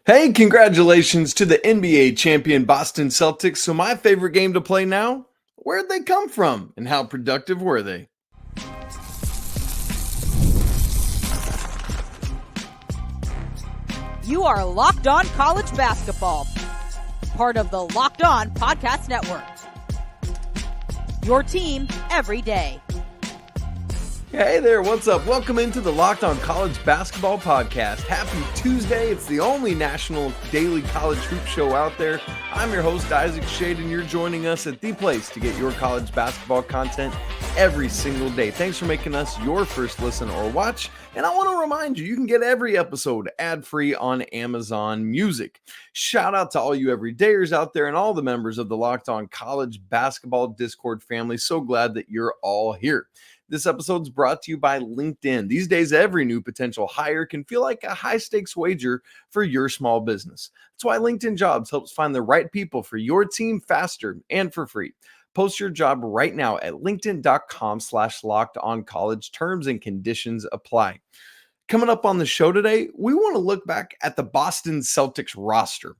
Hey, congratulations to the NBA champion Boston Celtics. So, my favorite game to play now, where'd they come from and how productive were they? You are Locked On College Basketball, part of the Locked On Podcast Network. Your team every day. Hey there, what's up? Welcome into the Locked On College Basketball Podcast. Happy Tuesday. It's the only national daily college hoop show out there. I'm your host, Isaac Shade, and you're joining us at the place to get your college basketball content every single day. Thanks for making us your first listen or watch. And I want to remind you, you can get every episode ad-free on Amazon Music. Shout out to all you everydayers out there and all the members of the Locked On College Basketball Discord family. So glad that you're all here. This episode is brought to you by LinkedIn. These days, every new potential hire can feel like a high-stakes wager for your small business. That's why LinkedIn Jobs helps find the right people for your team faster and for free. Post your job right now at linkedin.com/lockedoncollege. Terms and conditions apply. Coming up on the show today, we want to look back at the Boston Celtics roster.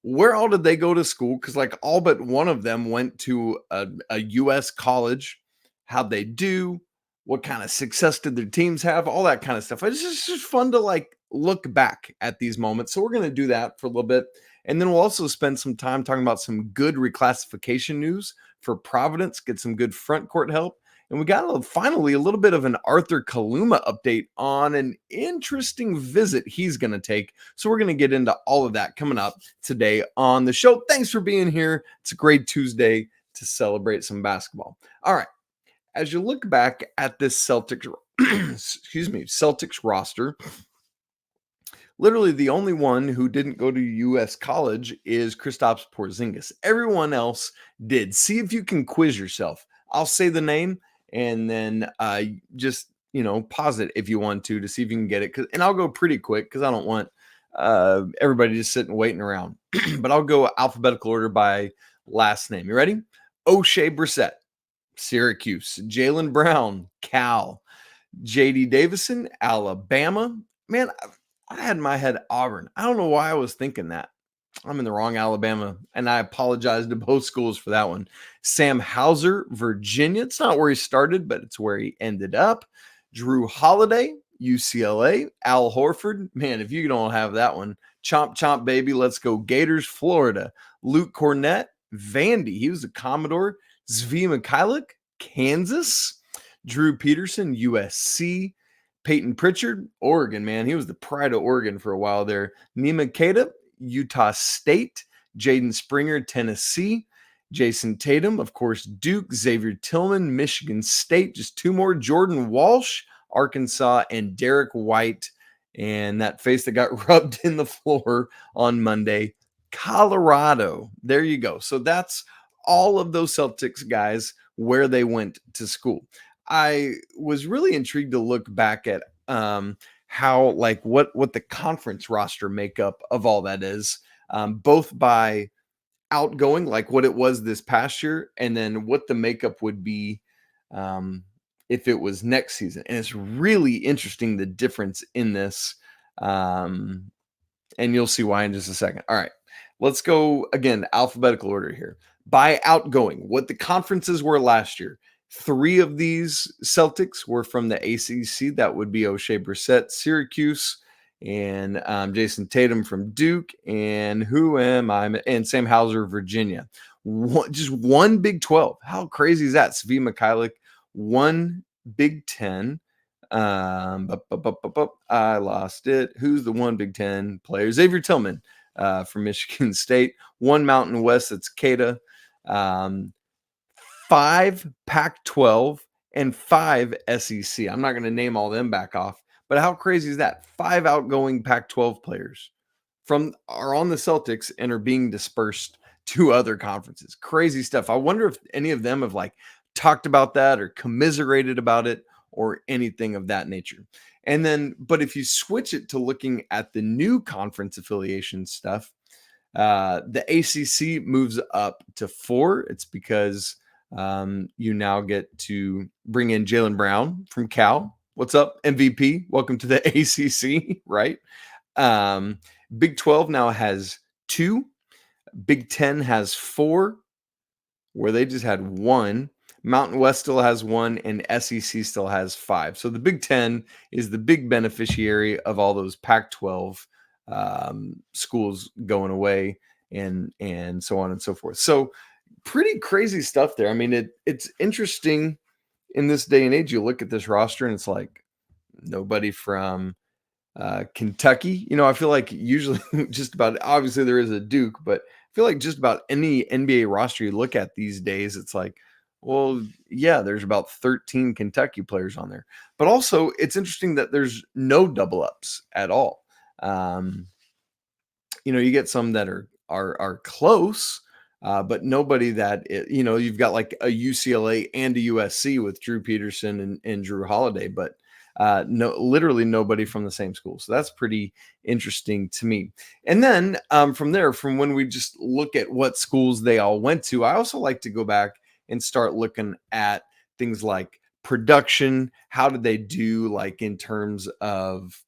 Where all did they go to school? Because all but one of them went to a U.S. college. How'd they do? What kind of success did their teams have? All that kind of stuff. It's just fun to look back at these moments. So we're going to do that for a little bit. And then we'll also spend some time talking about some good reclassification news for Providence, get some good front court help. And we got finally a little bit of an Arthur Kaluma update on an interesting visit he's going to take. So we're going to get into all of that coming up today on the show. Thanks for being here. It's a great Tuesday to celebrate some basketball. All right. As you look back at this Celtics roster, literally the only one who didn't go to U.S. college is Kristaps Porzingis. Everyone else did. See if you can quiz yourself. I'll say the name and then just pause it if you want to see if you can get it. And I'll go pretty quick because I don't want everybody just sitting waiting around. But I'll go alphabetical order by last name. You ready? O'Shea Brissett, Syracuse. Jaylen Brown, Cal. J.D. Davison, Alabama. Man, I had in my head Auburn. I don't know why I was thinking that. I'm in the wrong Alabama, and I apologize to both schools for that one. Sam Hauser, Virginia. It's not where he started, but it's where he ended up. Drew Holiday, UCLA. Al Horford. Man, if you don't have that one, chomp, chomp, baby. Let's go Gators, Florida. Luke Cornett, Vandy. He was a Commodore. Zvi Mikhailuk, Kansas. Drew Peterson, USC. Peyton Pritchard, Oregon, man. He was the pride of Oregon for a while there. Nima Keita, Utah State. Jaden Springer, Tennessee. Jason Tatum, of course, Duke. Xavier Tillman, Michigan State. Just two more. Jordan Walsh, Arkansas. And Derek White. And that face that got rubbed in the floor on Monday, Colorado. There you go. So that's all of those Celtics guys where they went to school. I was really intrigued to look back at how what the conference roster makeup of all that is, both by outgoing, like what it was this past year, and then what the makeup would be if it was next season. And it's really interesting, the difference in this. And you'll see why in just a second. All right, let's go again, alphabetical order here. By outgoing, what the conferences were last year. 3 of these Celtics were from the ACC. That would be O'Shea Brissett, Syracuse, and Jason Tatum from Duke, and and Sam Hauser, Virginia. Just one Big 12. How crazy is that? Zvi Mikhailuk, one Big 10. I lost it. Who's the one Big 10 player? Xavier Tillman from Michigan State. One Mountain West, that's Keita. 5 Pac-12 and 5 SEC. I'm not going to name all them back off, but how crazy is that? 5 outgoing Pac-12 players are on the Celtics and are being dispersed to other conferences. Crazy stuff. I wonder if any of them have talked about that or commiserated about it or anything of that nature. And then, but if you switch it to looking at the new conference affiliation stuff, the ACC moves up to 4. It's because you now get to bring in Jaylen Brown from Cal. What's up, MVP? Welcome to the ACC, right? Big 12 now has 2. Big 10 has 4, where they just had 1. Mountain West still has 1, and SEC still has 5. So the Big 10 is the big beneficiary of all those Pac-12 schools going away, and so on and so forth. So pretty crazy stuff there. I mean, it's interesting in this day and age. You look at this roster, and it's like nobody from Kentucky. I feel like usually just about, obviously there is a Duke, but I feel like just about any NBA roster you look at these days, it's like, well, yeah, there's about 13 Kentucky players on there. But also, it's interesting that there's no double ups at all. You get some that are close, but nobody that you've got like a UCLA and a USC with Drew Peterson and Drew Holiday, but no, literally nobody from the same school. So that's pretty interesting to me. And then from there, from when we just look at what schools they all went to, I also like to go back and start looking at things like production. How did they do, like in terms of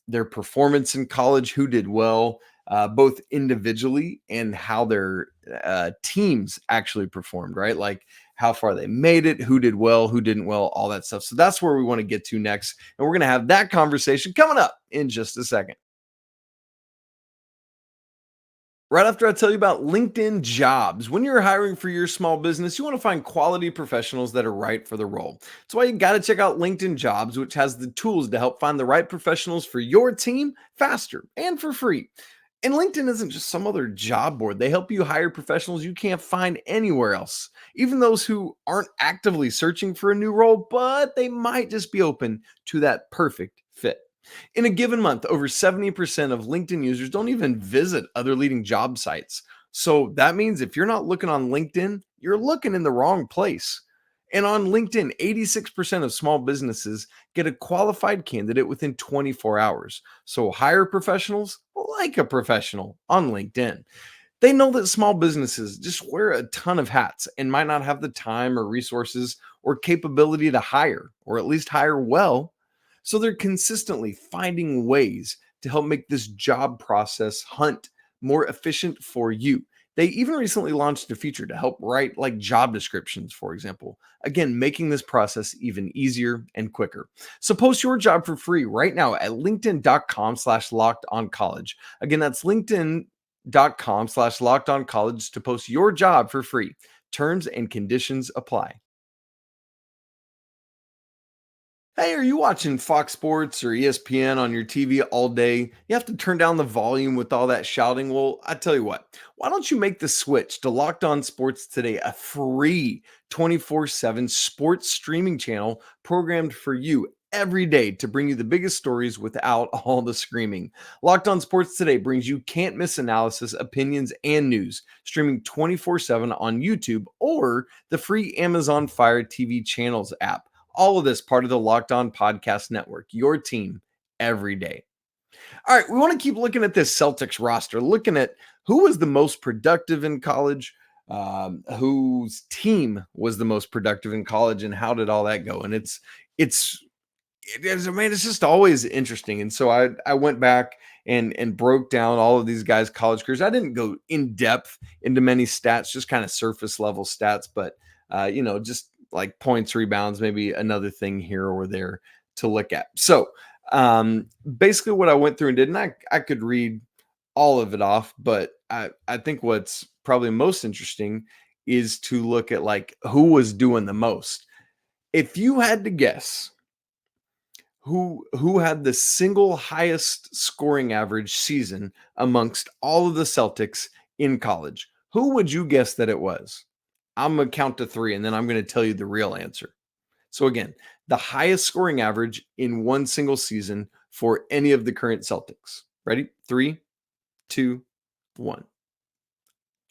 their performance in college? Who did well, both individually and how their teams actually performed, right? Like how far they made it, who did well, who didn't well, all that stuff. So that's where we want to get to next. And we're going to have that conversation coming up in just a second. Right after I tell you about LinkedIn Jobs. When you're hiring for your small business, you want to find quality professionals that are right for the role. That's why you got to check out LinkedIn Jobs, which has the tools to help find the right professionals for your team faster and for free. And LinkedIn isn't just some other job board. They help you hire professionals you can't find anywhere else, even those who aren't actively searching for a new role, but they might just be open to that perfect fit. In a given month, over 70% of LinkedIn users don't even visit other leading job sites. So that means if you're not looking on LinkedIn, you're looking in the wrong place. And on LinkedIn, 86% of small businesses get a qualified candidate within 24 hours. So hire professionals like a professional on LinkedIn. They know that small businesses just wear a ton of hats and might not have the time or resources or capability to hire, or at least hire well. So they're consistently finding ways to help make this job process hunt more efficient for you. They even recently launched a feature to help write like job descriptions, for example. Again, making this process even easier and quicker. So post your job for free right now at linkedin.com/lockedoncollege. Again, that's linkedin.com/lockedoncollege to post your job for free. Terms and conditions apply. Hey, are you watching Fox Sports or ESPN on your TV all day? You have to turn down the volume with all that shouting. Well, I tell you what, why don't you make the switch to Locked On Sports Today, a free 24/7 sports streaming channel programmed for you every day to bring you the biggest stories without all the screaming. Locked On Sports Today brings you can't miss analysis, opinions, and news, streaming 24/7 on YouTube or the free Amazon Fire TV channels app. All of this part of the Locked On Podcast Network, your team every day. All right, we want to keep looking at this Celtics roster, looking at who was the most productive in college, whose team was the most productive in college, and how did all that go? And it's just always interesting. And so I went back and broke down all of these guys' college careers. I didn't go in depth into many stats, just kind of surface level stats, but just like points, rebounds, maybe another thing here or there to look at. So basically what I went through and did, and I could read all of it off, but I think what's probably most interesting is to look at like who was doing the most. If you had to guess who had the single highest scoring average season amongst all of the Celtics in college, who would you guess that it was? I'm going to count to 3, and then I'm going to tell you the real answer. So again, the highest scoring average in one single season for any of the current Celtics. Ready? 3, 2, 1.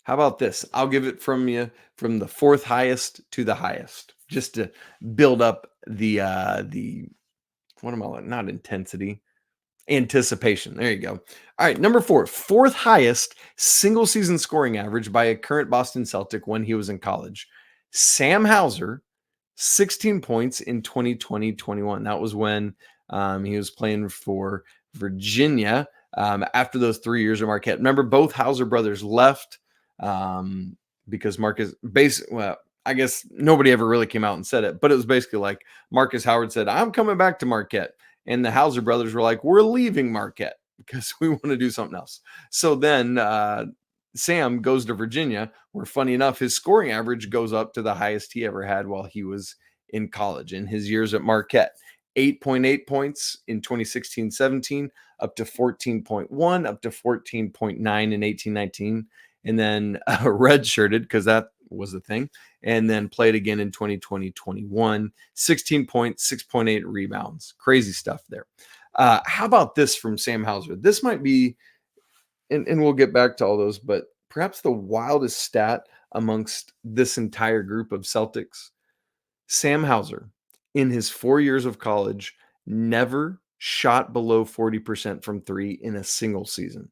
How about this? I'll give it from the 4th highest to the highest, just to build up the what am I like? Not intensity, anticipation. There you go. All right, number 4, 4th highest single season scoring average by a current Boston Celtic when he was in college. Sam Hauser, 16 points in 2020-21. That was when he was playing for Virginia. after those 3 years at Marquette. Remember, both Hauser brothers left because Marcus well, I guess nobody ever really came out and said it, but it was basically like Marcus Howard said, I'm coming back to Marquette. And the Hauser brothers were like, we're leaving Marquette because we want to do something else. So then Sam goes to Virginia, where funny enough, his scoring average goes up to the highest he ever had while he was in college in his years at Marquette. 8.8 points in 2016-17, up to 14.1, up to 14.9 in 18-19, and then redshirted because that was a thing, and then played again in 2020-21, 16 points, 6.8 rebounds. Crazy stuff there. How about this from Sam Hauser? This might be, and we'll get back to all those, but perhaps the wildest stat amongst this entire group of Celtics. Sam Hauser, in his 4 years of college, never shot below 40% from three in a single season.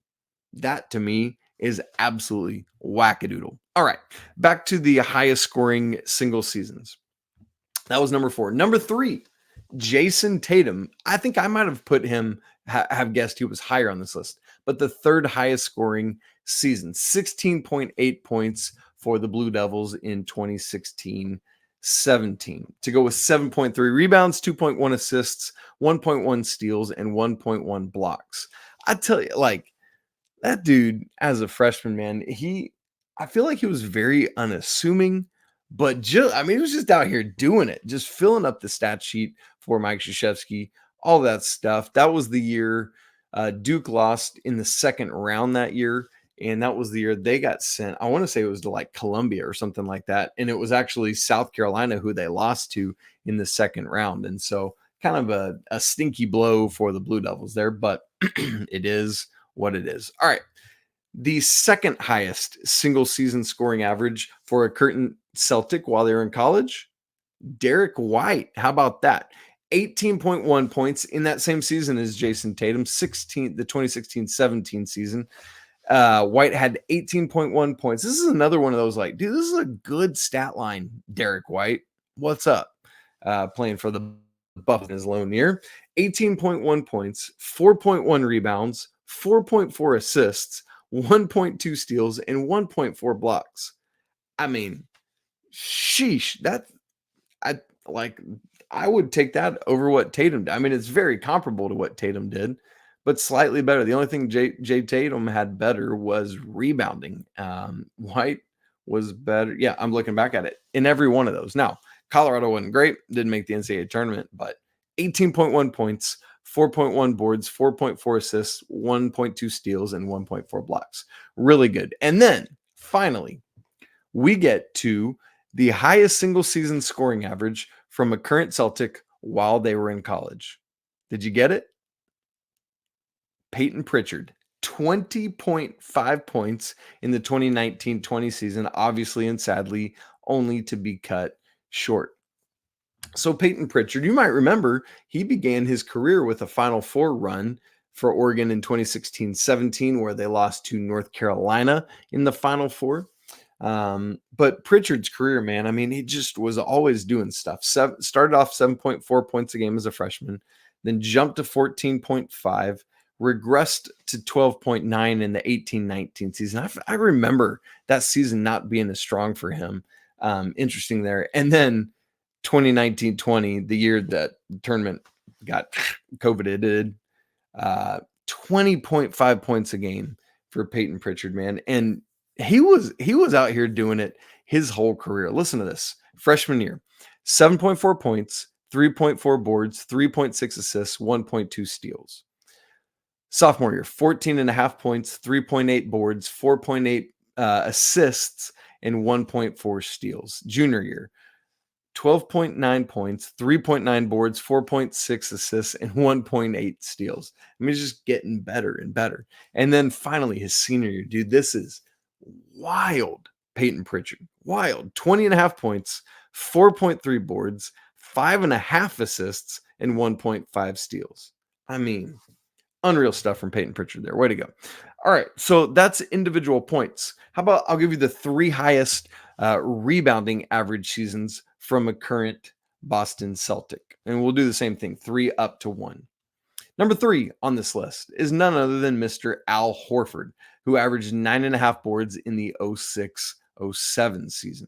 That, to me, is absolutely wackadoodle. All right, back to the highest scoring single seasons. That was number 4. Number 3, Jason Tatum. I think I might have put him, have guessed he was higher on this list, but the third highest scoring season, 16.8 points for the Blue Devils in 2016-17, to go with 7.3 rebounds, 2.1 assists, 1.1 steals, and 1.1 blocks. I tell you, like, that dude as a freshman, man, I feel like he was very unassuming, but he was just out here doing it, just filling up the stat sheet for Mike Krzyzewski, all that stuff. That was the year Duke lost in the second round that year. And that was the year they got sent. I want to say it was to like Columbia or something like that. And it was actually South Carolina who they lost to in the second round. And so kind of a stinky blow for the Blue Devils there, but it is what it is. All right. The second highest single season scoring average for a Curtin Celtic while they were in college, Derek White. How about that? 18.1 points in that same season as Jason Tatum, the 2016-17 season. White had 18.1 points. This is another one of those like, dude, this is a good stat line, Derek White. What's up? Playing for the Buffs in his lone year. 18.1 points, 4.1 rebounds, 4.4 assists, 1.2 steals, and 1.4 blocks. I mean, sheesh. I would take that over what Tatum did. I mean, it's very comparable to what Tatum did, but slightly better. The only thing Jay Tatum had better was rebounding. White was better. Yeah, I'm looking back at it in every one of those. Now, Colorado wasn't great, didn't make the NCAA tournament, but 18.1 points, 4.1 boards, 4.4 assists, 1.2 steals, and 1.4 blocks. Really good. And then finally, we get to the highest single season scoring average from a current Celtic while they were in college. Did you get it? Peyton Pritchard, 20.5 points in the 2019-20 season, obviously and sadly, only to be cut short. So Peyton Pritchard, you might remember, he began his career with a Final Four run for Oregon in 2016-17, where they lost to North Carolina in the Final Four. But Pritchard's career, man, I mean, he just was always doing stuff. Started off 7.4 points a game as a freshman, then jumped to 14.5, regressed to 12.9 in the 18-19 season. I remember that season not being as strong for him. Interesting there. And then 2019-20, the year that the tournament got coveted, 20.5 points a game for Peyton Pritchard, man. And he was out here doing it his whole career. Listen to this. Freshman year, 7.4 points, 3.4 boards, 3.6 assists, 1.2 steals. Sophomore year, 14.5 points, 3.8 boards, 4.8 assists, and 1.4 steals. Junior year, 12.9 points, 3.9 boards, 4.6 assists, and 1.8 steals. I mean, it's just getting better and better. And then finally, his senior year, dude, this is wild. Peyton Pritchard, wild. 20.5 points, 4.3 boards, 5.5 assists, and 1.5 steals. I mean, unreal stuff from Peyton Pritchard there. Way to go. All right, so that's individual points. How about I'll give you the 3 highest rebounding average seasons from a current Boston Celtic. And we'll do the same thing, 3 up to 1. Number 3 on this list is none other than Mr. Al Horford, who averaged 9.5 boards in the 06-07 season.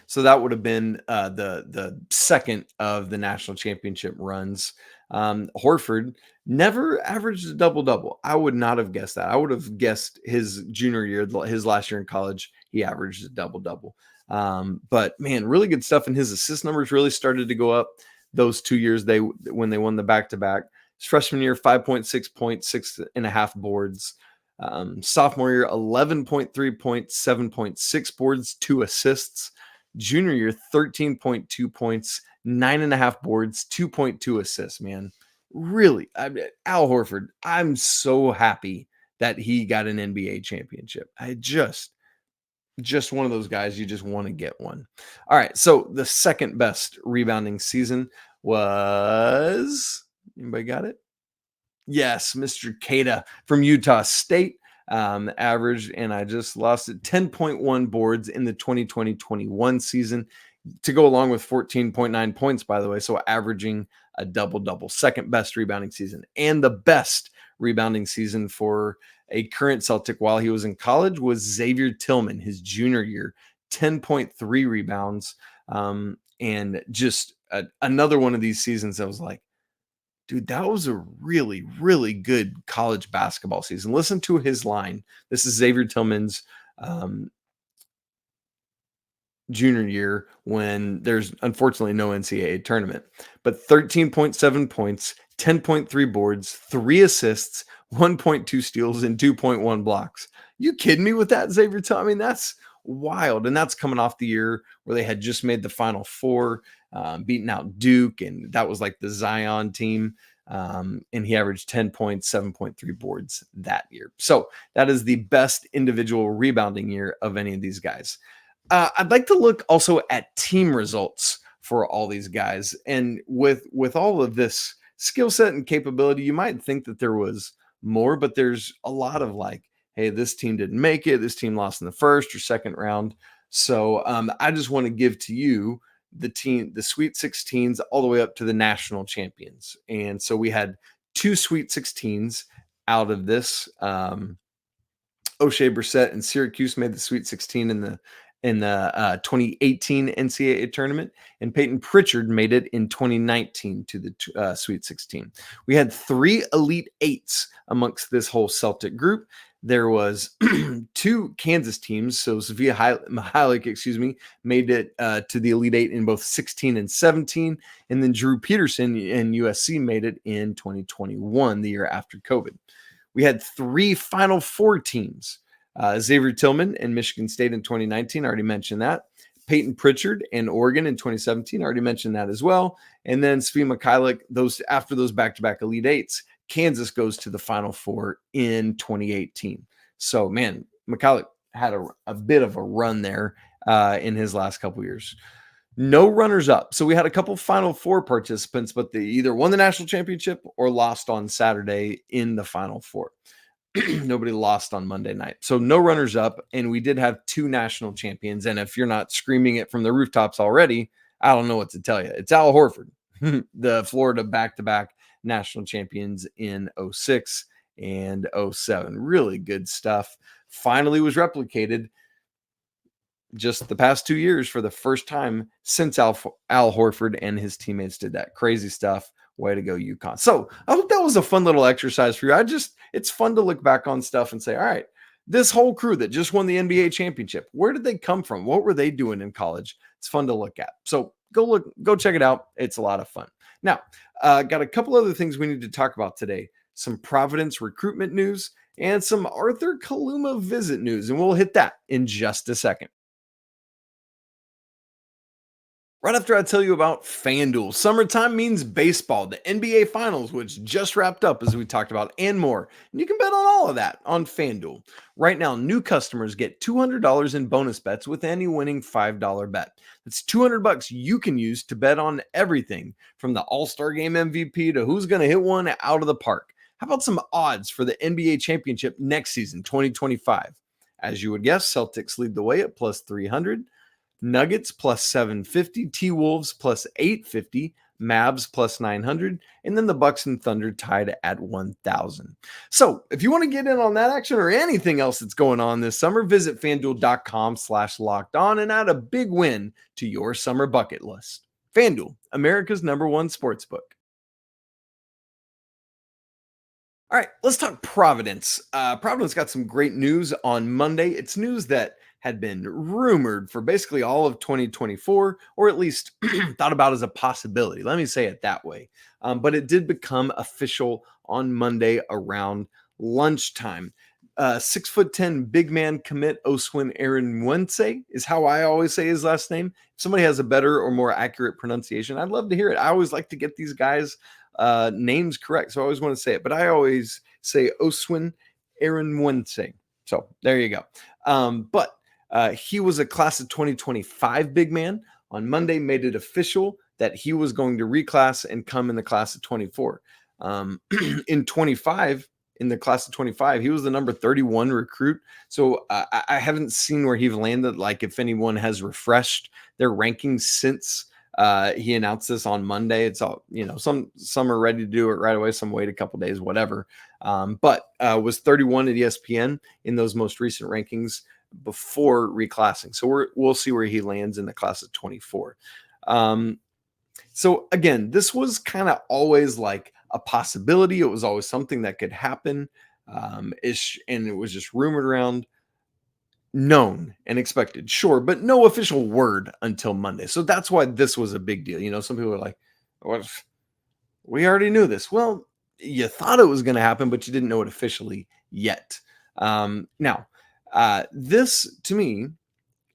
So that would have been the second of the national championship runs. Horford never averaged a double-double. I would not have guessed that. I would have guessed his junior year, his last year in college, he averaged a double-double. But man, really good stuff. And his assist numbers really started to go up those 2 years when they won the back-to-back. His freshman year, 5.6 points, 6.5 boards. Sophomore year, 11.3 points, 7.6 boards, 2 assists. Junior year, 13.2 points, 9.5 boards, 2.2 assists, man. Really, Al Horford, I'm so happy that he got an NBA championship. I just one of those guys you just want to get one. All right, so the second best rebounding season was, anybody got it? Yes, Mr. Keita from Utah State. Averaged, and I just lost it, 10.1 boards in the 2020-21 season to go along with 14.9 points, by the way. So averaging a double-double, second best rebounding season, and the best rebounding season for a current Celtic while he was in college was Xavier Tillman, his junior year, 10.3 rebounds. And just another one of these seasons I was like, dude, that was a really, really good college basketball season. Listen to his line. This is Xavier Tillman's junior year when there's unfortunately no NCAA tournament. But 13.7 points, 10.3 boards, 3 assists, 1.2 steals, and 2.1 blocks. You kidding me with that, Xavier Tillman? I mean, that's wild. And that's coming off the year where they had just made the Final Four, beating out Duke, and that was like the Zion team. And he averaged 10 points, 7.3 boards that year. So that is the best individual rebounding year of any of these guys. I'd like to look also at team results for all these guys. And with all of this skill set and capability, you might think that there was more, but there's a lot of like, hey, this team didn't make it. This team lost in the first or second round. So I just want to give to you the Sweet 16s all the way up to the national champions. And so we had 2 Sweet 16s out of this. O'Shea Brissett and Syracuse made the Sweet 16 in the 2018 NCAA tournament, and Peyton Pritchard made it in 2019 to the Sweet 16. We had 3 Elite Eights amongst this whole Celtic group. There was 2 Kansas teams. So Sophia Mihalik, made it to the Elite Eight in both 16 and 17. And then Drew Peterson and USC made it in 2021, the year after COVID. We had 3 Final Four teams. Xavier Tillman and Michigan State in 2019. I already mentioned that. Peyton Pritchard and Oregon in 2017. I already mentioned that as well. And then Sophia Mihalik, after those back-to-back Elite Eights, Kansas goes to the Final Four in 2018. So, man, Mihalik had a bit of a run there in his last couple years. No runners up. So we had a couple Final Four participants, but they either won the national championship or lost on Saturday in the Final Four. Nobody lost on Monday night. So no runners up. And we did have 2 national champions. And if you're not screaming it from the rooftops already, I don't know what to tell you. It's Al Horford, the Florida back-to-back national champions in 06 and 07. Really good stuff. Finally was replicated just the past 2 years for the first time since Al Horford and his teammates did that. Crazy stuff. Way to go, UConn. So I hope that was a fun little exercise for you. It's fun to look back on stuff and say, all right, this whole crew that just won the NBA championship, where did they come from? What were they doing in college? It's fun to look at. So go check it out. It's a lot of fun. Now, got a couple other things we need to talk about today. Some Providence recruitment news and some Arthur Kaluma visit news, and we'll hit that in just a second. Right after I tell you about FanDuel. Summertime means baseball, the NBA Finals, which just wrapped up as we talked about, and more. And you can bet on all of that on FanDuel. Right now, new customers get $200 in bonus bets with any winning $5 bet. That's $200 you can use to bet on everything from the All-Star Game MVP to who's going to hit one out of the park. How about some odds for the NBA championship next season, 2025? As you would guess, Celtics lead the way at plus 300. Nuggets plus 750, T-Wolves plus 850, Mavs plus 900, and then the Bucks and Thunder tied at 1,000. So if you want to get in on that action or anything else that's going on this summer, visit FanDuel.com/lockedon and add a big win to your summer bucket list. FanDuel, America's #1 sportsbook. All right, let's talk Providence. Providence got some great news on Monday. It's news that had been rumored for basically all of 2024, or at least thought about as a possibility. Let me say it that way. But it did become official on Monday around lunchtime. 6'10" big man commit Oswin Erhunmwunse is how I always say his last name. If somebody has a better or more accurate pronunciation, I'd love to hear it. I always like to get these guys names correct, so I always want to say it, but I always say Oswin Erhunmwunse. So there you go. But he was a class of 2025 big man. On Monday, made it official that he was going to reclass and come in the class of 24. In 25, in the class of 25, he was the number 31 recruit. So I haven't seen where he's landed. Like if anyone has refreshed their rankings since he announced this on Monday. It's all, some are ready to do it right away. Some wait a couple days, whatever. But was 31 at ESPN in those most recent rankings before reclassing. So we'll see where he lands in the class of 24. So again, this was kind of always like a possibility. It was always something that could happen. And it was just rumored around, known and expected, sure, but no official word until Monday. So that's why this was a big deal. Some people are like, "What? We already knew this." Well, you thought it was going to happen, but you didn't know it officially yet. Now, this to me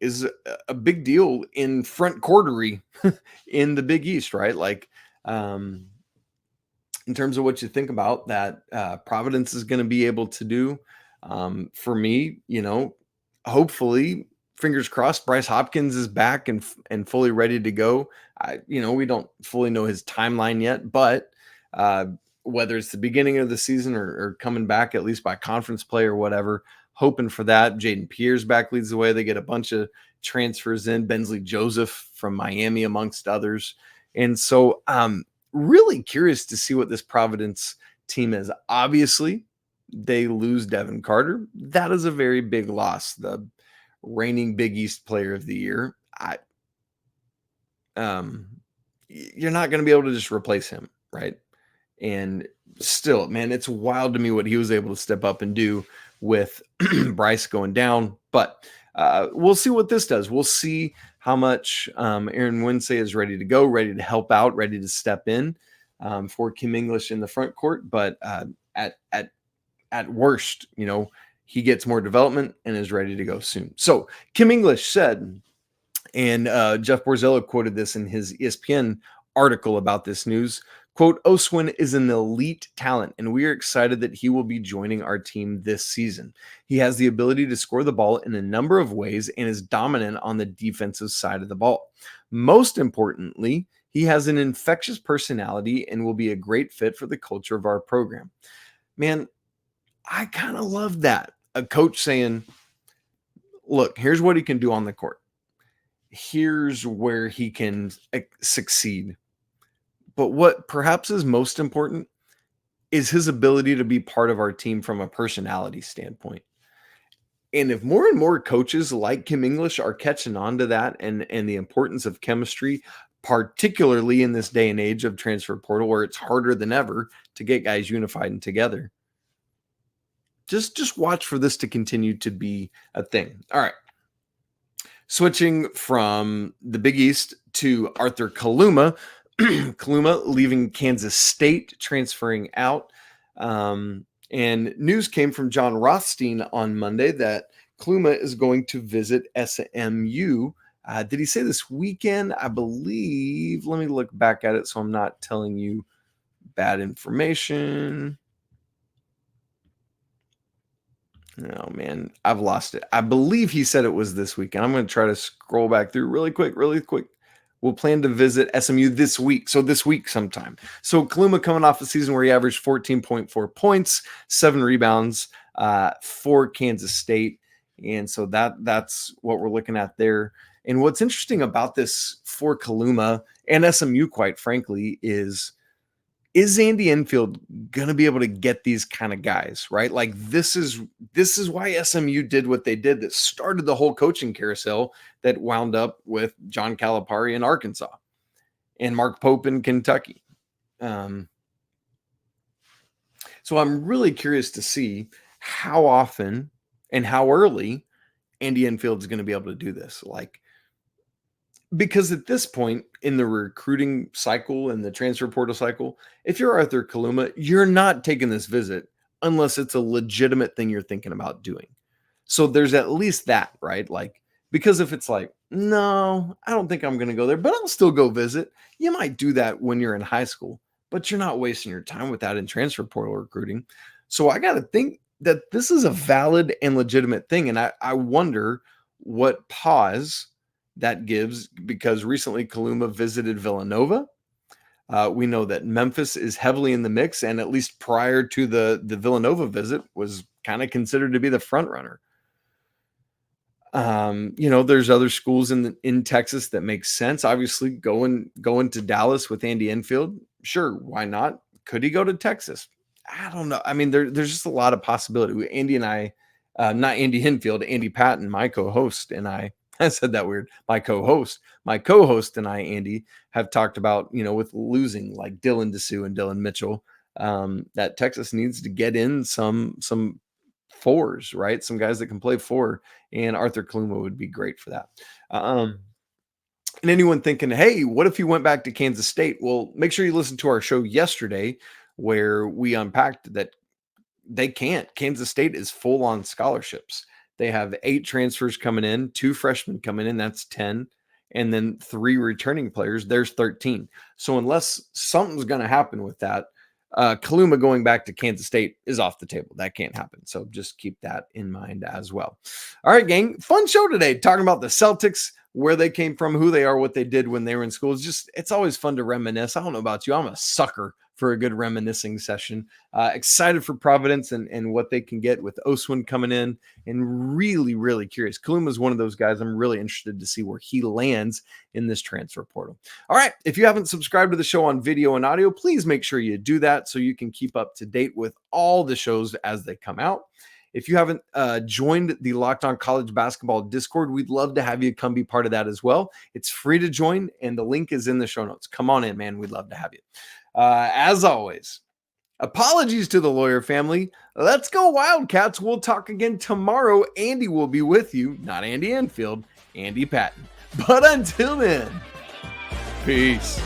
is a big deal in front courtery in the Big East, right? Like, in terms of what you think about that, Providence is going to be able to do. For me, hopefully, fingers crossed, Bryce Hopkins is back and fully ready to go. We don't fully know his timeline yet, but whether it's the beginning of the season or coming back at least by conference play or whatever, hoping for that. Jaden Pierce back leads the way. They get a bunch of transfers in, Bensley Joseph from Miami, amongst others. And so I'm really curious to see what this Providence team is. Obviously, they lose Devin Carter. That is a very big loss. The reigning Big East player of the year. You're not going to be able to just replace him, right? And still, man, it's wild to me what he was able to step up and do with Bryce going down. But we'll see what this does. We'll see how much Erhunmwunse is ready to go, ready to help out, ready to step in for Kim English in the front court. But at worst, he gets more development and is ready to go soon. So Kim English said, and Jeff Borzello quoted this in his ESPN article about this news, quote, "Oswin is an elite talent, and we are excited that he will be joining our team this season. He has the ability to score the ball in a number of ways and is dominant on the defensive side of the ball. Most importantly, he has an infectious personality and will be a great fit for the culture of our program." Man, I kind of love that. A coach saying, look, here's what he can do on the court. Here's where he can succeed. But what perhaps is most important is his ability to be part of our team from a personality standpoint. And if more and more coaches like Kim English are catching on to that and the importance of chemistry, particularly in this day and age of transfer portal where it's harder than ever to get guys unified and together, just watch for this to continue to be a thing. All right. Switching from the Big East to Arthur Kaluma. Kaluma leaving Kansas State, transferring out. And news came from John Rothstein on Monday that Kaluma is going to visit SMU. Did he say this weekend? I believe. Let me look back at it so I'm not telling you bad information. Oh, man, I've lost it. I believe he said it was this weekend. I'm going to try to scroll back through really quick. We'll plan to visit SMU this week. So this week sometime. So Kaluma coming off a season where he averaged 14.4 points, 7 rebounds for Kansas State. And so that's what we're looking at there. And what's interesting about this for Kaluma And SMU, quite frankly, is Andy Enfield going to be able to get these kind of guys, right? Like this is why SMU did what they did that started the whole coaching carousel that wound up with John Calipari in Arkansas and Mark Pope in Kentucky. So I'm really curious to see how often and how early Andy Enfield is going to be able to do this. Like, because at this point in the recruiting cycle and the transfer portal cycle, if you're Arthur Kaluma, you're not taking this visit unless it's a legitimate thing you're thinking about doing. So there's at least that, right? Like, because if it's like, no, I don't think I'm going to go there, but I'll still go visit. You might do that when you're in high school, but you're not wasting your time with that in transfer portal recruiting. So I got to think that this is a valid and legitimate thing. And I wonder what pause that gives, because recently Kaluma visited Villanova. We know that Memphis is heavily in the mix, and at least prior to the Villanova visit was kind of considered to be the front runner. There's other schools in Texas that make sense. Obviously, going to Dallas with Andy Enfield, sure, why not? Could he go to Texas? I don't know. I mean, there's just a lot of possibility. Andy and I, not Andy Enfield, Andy Patton, my co-host, and I said that weird. My co-host and I, Andy, have talked about, with losing like Dylan Dessou and Dylan Mitchell, that Texas needs to get in some fours, right? Some guys that can play four, and Arthur Kaluma would be great for that. And anyone thinking, hey, what if he went back to Kansas State? Well, make sure you listen to our show yesterday where we unpacked that they can't. Kansas State is full on scholarships. They have 8 transfers coming in, 2 freshmen coming in, that's 10, and then 3 returning players, there's 13. So unless something's going to happen with that, Kaluma going back to Kansas State is off the table. That can't happen. So just keep that in mind as well. All right, gang, fun show today, talking about the Celtics, where they came from, who they are, what they did when they were in school. It's always fun to reminisce. I don't know about you. I'm a sucker for a good reminiscing session. Excited for Providence and what they can get with Oswin coming in, and really, really curious. Kaluma is one of those guys I'm really interested to see where he lands in this transfer portal. All right, if you haven't subscribed to the show on video and audio, please make sure you do that so you can keep up to date with all the shows as they come out. If you haven't joined the Locked On College Basketball Discord, we'd love to have you come be part of that as well. It's free to join, and the link is in the show notes. Come on in, man. We'd love to have you. As always, apologies to the lawyer family. Let's go Wildcats. We'll talk again tomorrow. Andy will be with you. Not Andy Enfield, Andy Patton. But until then, peace.